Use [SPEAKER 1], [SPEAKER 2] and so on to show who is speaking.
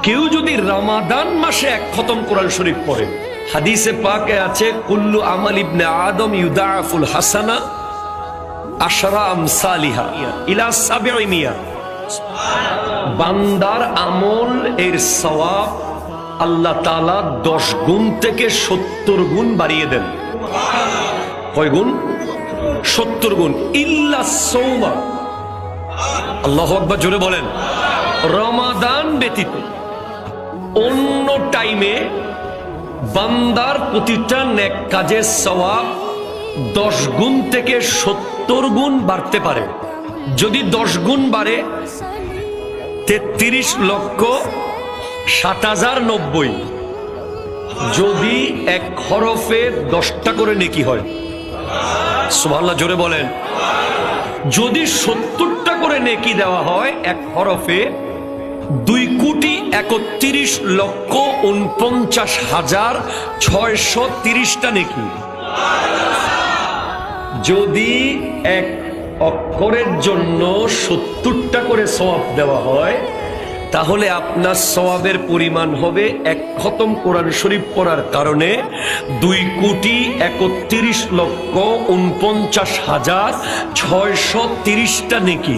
[SPEAKER 1] কেউ যদি রমাদান মাসে এক খতম কোরআন শরীফ পড়ে, হাদিসে পাকে আছে কুল্লু আমাল ইবনে আদম ইউদাফুল হাসানা আশরা আমসালিহা ইলা 700। বান্দার আমল এর সওয়াব আল্লাহ তাআলা 10 গুণ থেকে 70 গুণ বাড়িয়ে দেন। কয় গুণ? 70 গুণ। ইল্লা সাওমা, আল্লাহু আকবার, জোরে বলেন। রমাদান ব্যতীত অন্য টাইমে বান্দার প্রতিটা নেক কাজের সওয়াব 10 গুণ থেকে 70 গুণ বাড়তে পারে। যদি 10 গুণ বাড়ে 33,07,090। যদি এক হরফে 10টা করে নেকি হয়, সুবহানাল্লাহ, জোরে বলেন। যদি 70টা করে নেকি দেওয়া হয় এক হরফে, 2,41,49,630টা নেকি। যদি এক অক্ষরের জন্য 70টা করে সওয়াব দেওয়া হয়, তাহলে আপনার সওয়াবের পরিমাণ হবে এক খতম কোরআন শরীফ পড়ার কারণে 2,31,49,630টা নেকি।